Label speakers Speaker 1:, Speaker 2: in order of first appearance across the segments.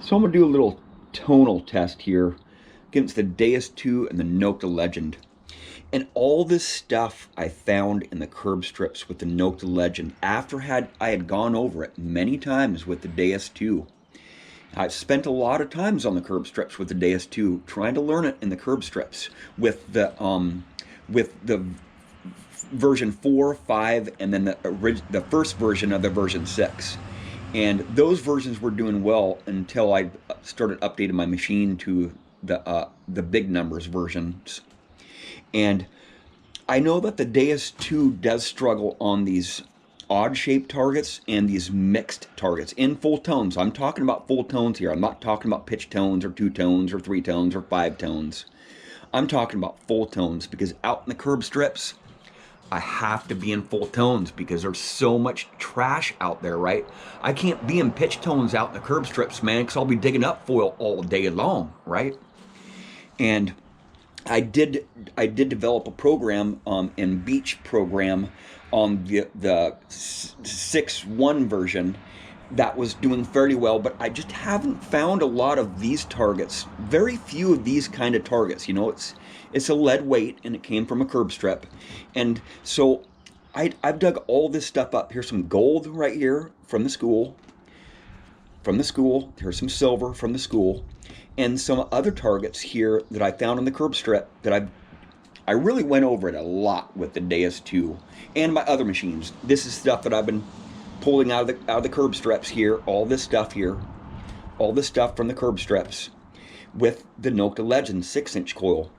Speaker 1: So I'm going to do a little tonal test here against the Deus 2 and the Nokta Legend. And all this stuff I found in the curb strips with the Nokta Legend after I had gone over it many times with the Deus 2. I've spent a lot of times on the curb strips with the Deus 2 trying to learn it in the curb strips with the version 4, 5, and then the first version of the version 6. And those versions were doing well until I started updating my machine to the big numbers versions. And I know that the Deus 2 does struggle on these odd-shaped targets and these mixed targets in full tones. I'm talking about full tones here. I'm not talking about pitch tones or 2 tones or 3 tones or 5 tones. I'm talking about full tones because out in the curb strips, I have to be in full tones because there's so much trash out there, right? I can't be in pitch tones out in the curb strips, man, because I'll be digging up foil all day long, right? And I did develop a program in Beach program on the 6.1 version that was doing fairly well, but I just haven't found a lot of these targets. Very few of these kind of targets. You know, it's a lead weight and it came from a curb strip, and so I've dug all this stuff up. Here's some gold right here from the school. Here's some silver from the school, and some other targets here that I found on the curb strip that I really went over it a lot with the Deus 2 and my other machines. This is stuff that I've been pulling out of the curb strips here. All this stuff here, all this stuff from the curb strips with the Nokta Legend 6-inch coil.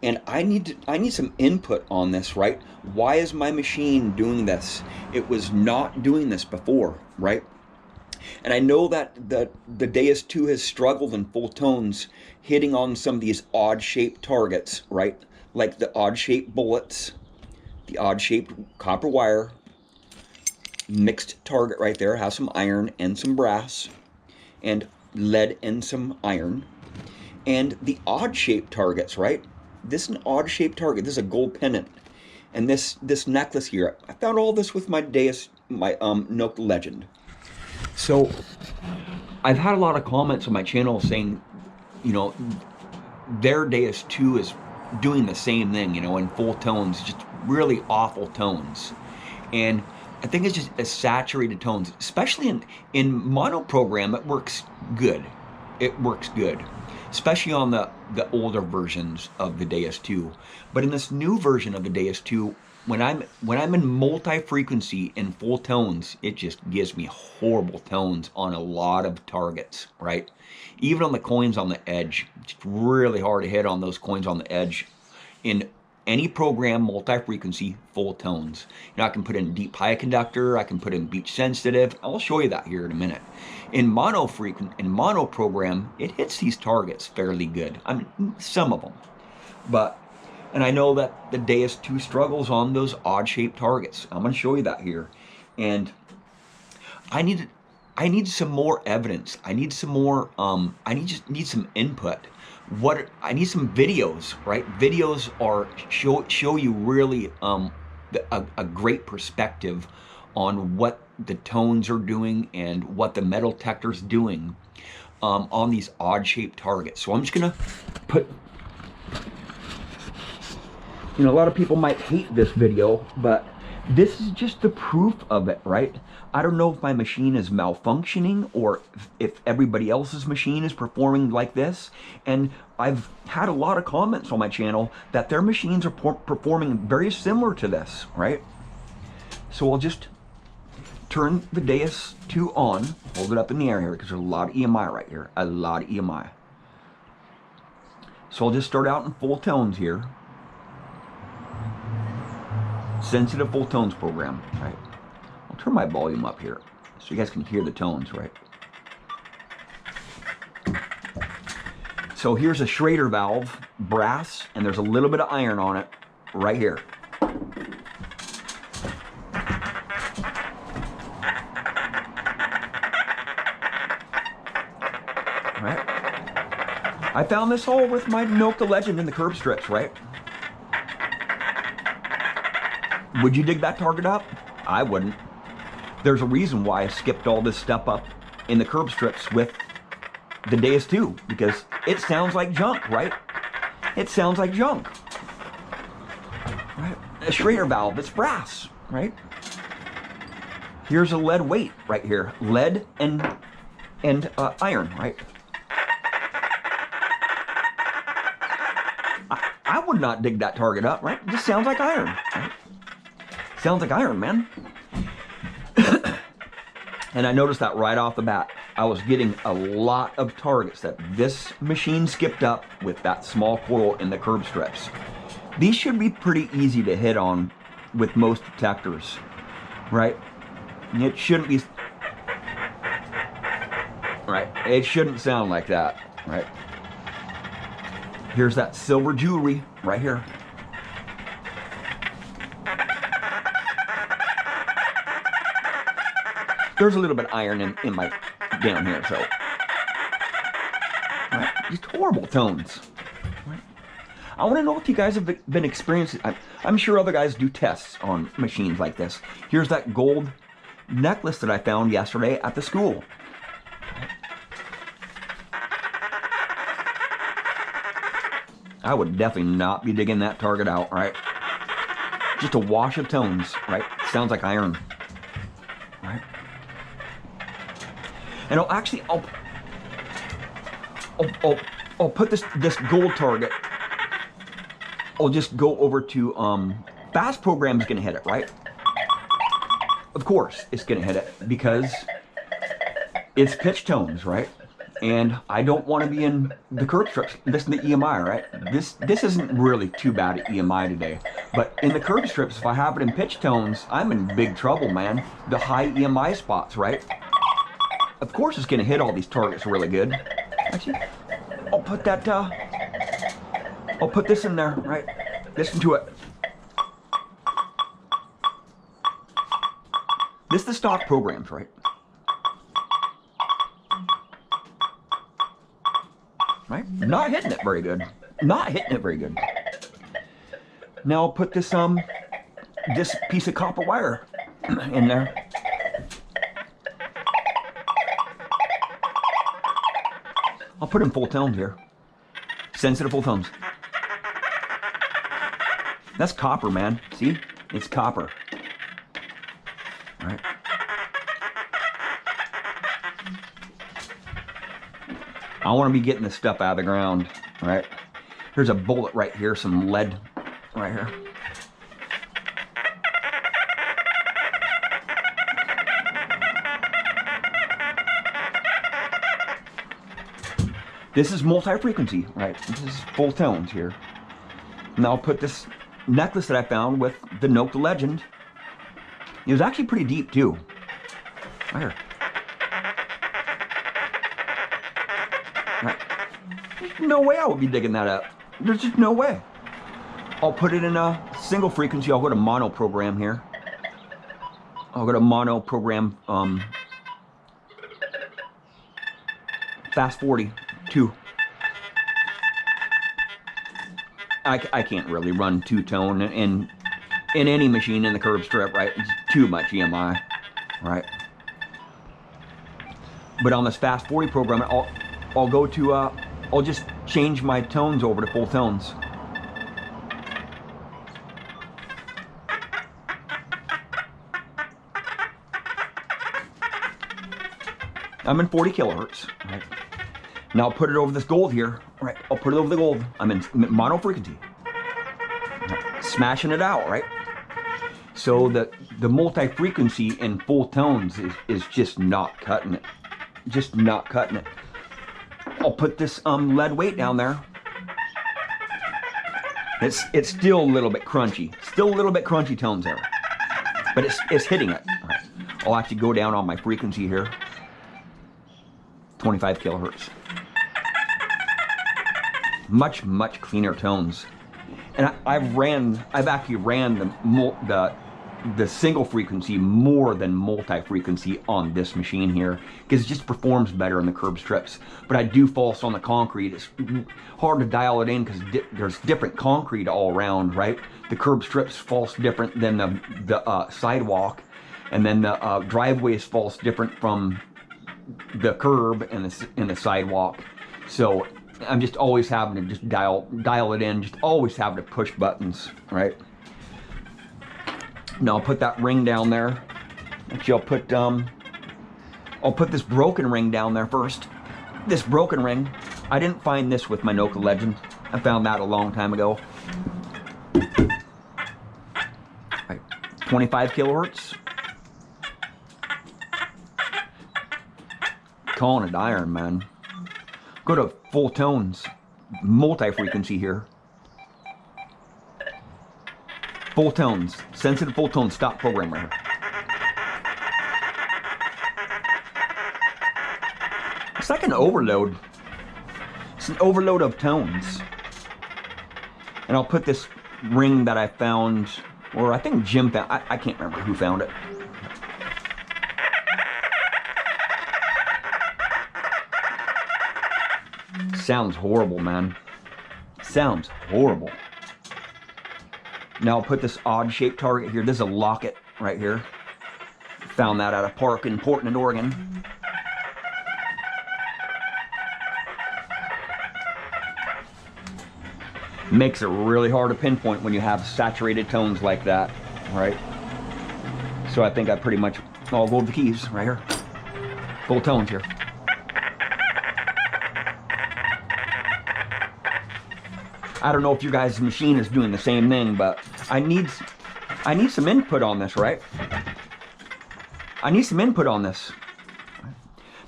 Speaker 1: And I need some input on this, right? Why is my machine doing this? It was not doing this before, right? And I know that the Deus 2 has struggled in full tones, hitting on some of these odd-shaped targets, right? Like the odd-shaped bullets, the odd-shaped copper wire, mixed target right there, has some iron and some brass, and lead and some iron. And the odd-shaped targets, right? This is an odd-shaped target. This is a gold pendant. And this necklace here, I found all this with my Nokta Legend. So I've had a lot of comments on my channel saying, you know, their Deus 2 is doing the same thing, you know, in full tones, just really awful tones. And I think it's just a saturated tones, especially in mono program. It works good. It works good, especially on the older versions of the Deus 2. But in this new version of the Deus 2, when I'm in multi-frequency in full tones, it just gives me horrible tones on a lot of targets, right? Even on the coins on the edge, it's really hard to hit on those coins on the edge. In any program, multi-frequency, full tones. You know, I can put in deep high conductor, I can put in beach sensitive. I'll show you that here in a minute. In mono program, it hits these targets fairly good. I mean, some of them, and I know that the Deus 2 struggles on those odd-shaped targets. I'm going to show you that here. And I need some more evidence. I need some more, just need some input. I need some videos, right? Videos show you really a great perspective on what the tones are doing and what the metal detector's doing on these odd-shaped targets. So I'm just going to put... You know, a lot of people might hate this video, but this is just the proof of it, right? I don't know if my machine is malfunctioning or if everybody else's machine is performing like this. And I've had a lot of comments on my channel that their machines are performing very similar to this, right? So I'll just turn the Deus 2 on, hold it up in the air here because there's a lot of EMI right here, a lot of EMI. So I'll just start out in full tones here. Sensitive full tones program, right? I'll turn my volume up here so you guys can hear the tones, right? So here's a Schrader valve, brass, and there's a little bit of iron on it right here. Right? I found this all with my Nokta Legend in the curb strips, right? Would you dig that target up? I wouldn't. There's a reason why I skipped all this stuff up in the curb strips with the Deus 2 because it sounds like junk, right? It sounds like junk. Right? A Schrader valve, it's brass, right? Here's a lead weight right here. Lead and iron, right? I would not dig that target up, right? It just sounds like iron, right? Sounds like iron, man. And I noticed that right off the bat. I was getting a lot of targets that this machine skipped up with that small coil in the curb strips. These should be pretty easy to hit on with most detectors, right? It shouldn't be, right? It shouldn't sound like that, right? Here's that silver jewelry right here. There's a little bit of iron in my down here, so right? Just horrible tones. Right? I want to know if you guys have been experiencing. I'm sure other guys do tests on machines like this. Here's that gold necklace that I found yesterday at the school. I would definitely not be digging that target out, right? Just a wash of tones, right? Sounds like iron, right? And I'll put this gold target. I'll just go over to fast program is gonna hit it, right? Of course it's gonna hit it because it's pitch tones, right? And I don't want to be in the curb strips. Listen to EMI, right? This isn't really too bad at EMI today. But in the curb strips, if I have it in pitch tones, I'm in big trouble, man. The high EMI spots, right? Of course it's gonna hit all these targets really good. Actually, I'll put that, I'll put this in there, right? Listen to it. This is the stock programs, right? Right? Not hitting it very good. Not hitting it very good. Now I'll put this this piece of copper wire in there. I'll put in full tones here. Sensitive full tones. That's copper, man. See? It's copper. All right. I want to be getting this stuff out of the ground, right? Here's a bullet right here, some lead right here. This is multi-frequency, right? This is full tones here. And I'll put this necklace that I found with the Nokta Legend. It was actually pretty deep too. Right here. Right. There's no way I would be digging that up. There's just no way. I'll put it in a single frequency. I'll go to mono program here. I'll go to mono program fast 42. I can't really run two-tone in any machine in the curb strip, right? It's too much EMI, right? But on this fast 40 program, I'll go to I'll just change my tones over to full tones. I'm in 40 kilohertz, right? Now I'll put it over this gold here, right? I'll put it over the gold. I'm in mono frequency. Right. Smashing it out, right? So the multi-frequency in full tones is just not cutting it. Just not cutting it. I'll put this lead weight down there. It's still a little bit crunchy. Still a little bit crunchy tones there. But it's hitting it. Right. I'll actually go down on my frequency here. 25 kilohertz. Much, much cleaner tones. And I've actually ran the single frequency more than multi-frequency on this machine here because it just performs better in the curb strips. But I do false on the concrete. It's hard to dial it in because there's different concrete all around, right? The curb strips false different than the sidewalk, and then the driveway is false different from the curb and the sidewalk. So I'm just always having to just dial it in, just always having to push buttons, right? Now I'll put that ring down there. Actually, I'll put this broken ring down there first. This broken ring, I didn't find this with my Nokta Legend. I found that a long time ago. 25 kilohertz. Calling it iron, man. Go to full tones, multi-frequency here. Full tones, sensitive full tones, stop program right here. It's like an overload. It's an overload of tones. And I'll put this ring that I found, or I think Jim found, I can't remember who found it. Sounds horrible, man. Sounds horrible. Now I'll put this odd shaped target here. This is a locket right here. Found that at a park in Portland, Oregon. Makes it really hard to pinpoint when you have saturated tones like that, right? So I think I pretty much, I'll go with the keys right here. Full tones here. I don't know if you guys' machine is doing the same thing, but I need some input on this, right? I need some input on this.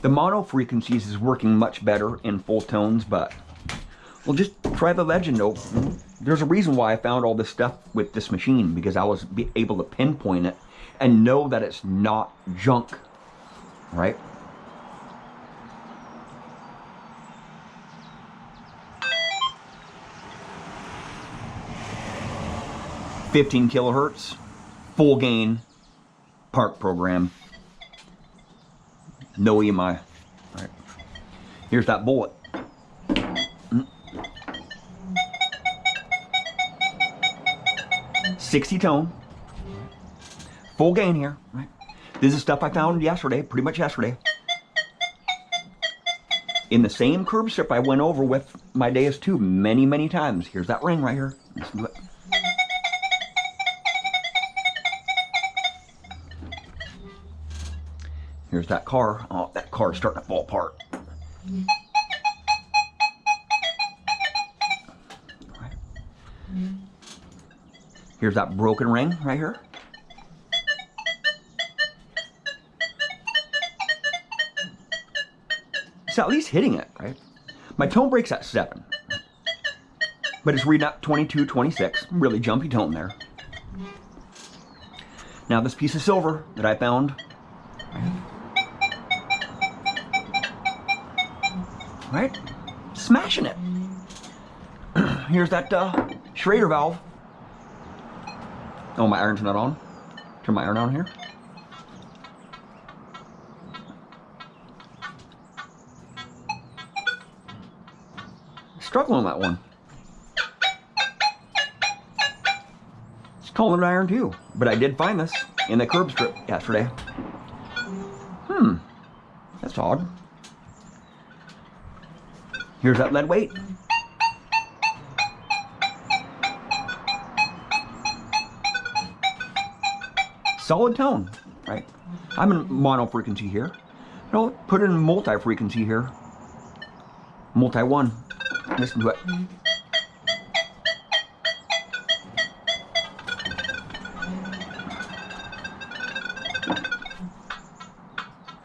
Speaker 1: The mono frequencies is working much better in full tones, but we'll just try the Legend though. There's a reason why I found all this stuff with this machine, because I was able to pinpoint it and know that it's not junk, right? $15 kilohertz, full gain, park program, no EMI. Right. Here's that bullet. 60 tone, full gain here. Right. This is stuff I found yesterday, pretty much yesterday. In the same curb strip I went over with my Deus 2 many, many times. Here's that ring right here. Listen to it. Here's that car. Oh, that car's starting to fall apart. Right. Here's that broken ring right here. It's at least hitting it, right? My tone break's at 7. But it's reading out 22, 26. Really jumpy tone there. Now this piece of silver that I found. Right? Smashing it. Here's that Schrader valve. Oh, my iron's not on. Turn my iron on here. Struggling on that one. It's calling it iron too. But I did find this in the curb strip yesterday. That's odd. Here's that lead weight. Solid tone, right? I'm in mono frequency here. No, put it in multi frequency here. Multi 1. Listen to it.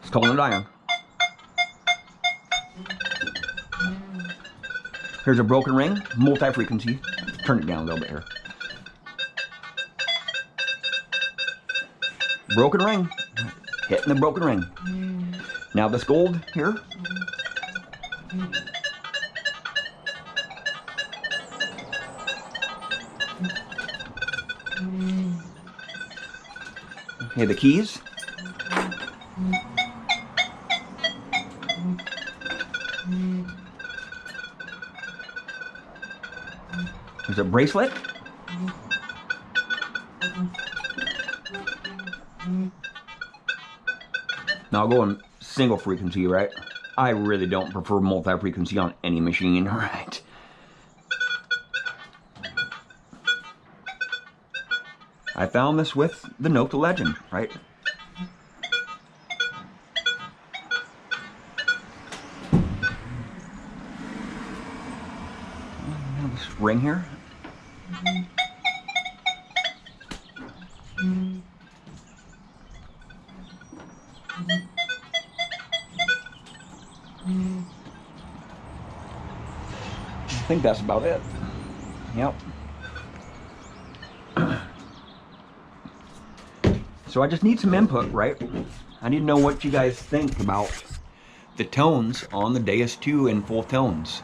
Speaker 1: It's calling it iron. Here's a broken ring, multi-frequency. Turn it down a little bit here. Broken ring. Hitting the broken ring. Now this gold here. Okay, the keys. There's a bracelet. Now I'll go and single frequency, right? I really don't prefer multi-frequency on any machine, right? I found this with the Nokta Legend, right? This ring here. I think that's about it. Yep. So I just need some input, right? I need to know what you guys think about the tones on the Deus 2 in full tones.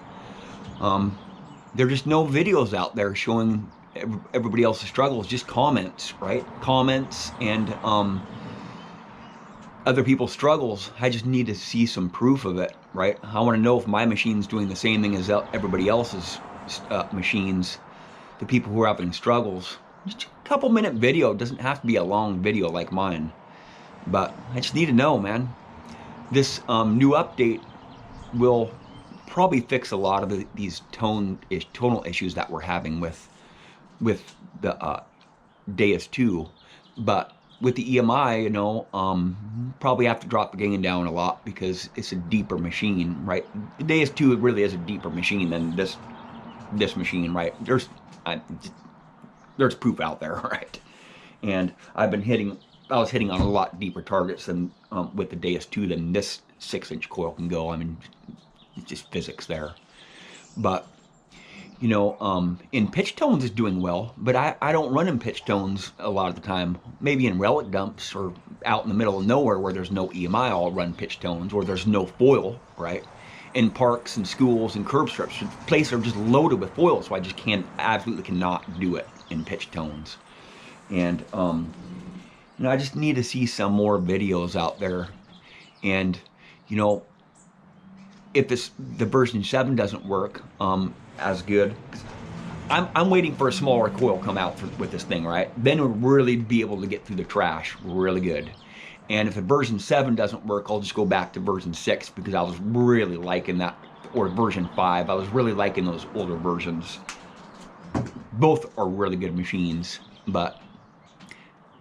Speaker 1: There are just no videos out there showing everybody else's struggles, just comments, right? Comments and other people's struggles. I just need to see some proof of it, right? I want to know if my machine's doing the same thing as everybody else's machines, the people who are having struggles. Just a couple minute video, it doesn't have to be a long video like mine, but I just need to know, man. This new update will probably fix a lot of these tonal issues that we're having with the Deus 2, but with the EMI, you know, probably have to drop the gain down a lot because it's a deeper machine, right? The Deus 2 really is a deeper machine than this machine, right? There's proof out there, right? And I was hitting on a lot deeper targets than with the Deus 2 than this 6-inch coil can go. I mean, it's just physics there. But you know, in pitch tones is doing well, but I don't run in pitch tones a lot of the time. Maybe in relic dumps or out in the middle of nowhere where there's no EMI, I'll run pitch tones, or there's no foil, right? In parks and schools and curb strips, places are just loaded with foil, so I just absolutely cannot do it in pitch tones. And you know, I just need to see some more videos out there. And you know, if the version 7 doesn't work as good, I'm waiting for a smaller coil come out with this thing, right? Then we'll really be able to get through the trash really good. And if the version 7 doesn't work, I'll just go back to version 6 because I was really liking that, or version 5. I was really liking those older versions. Both are really good machines, but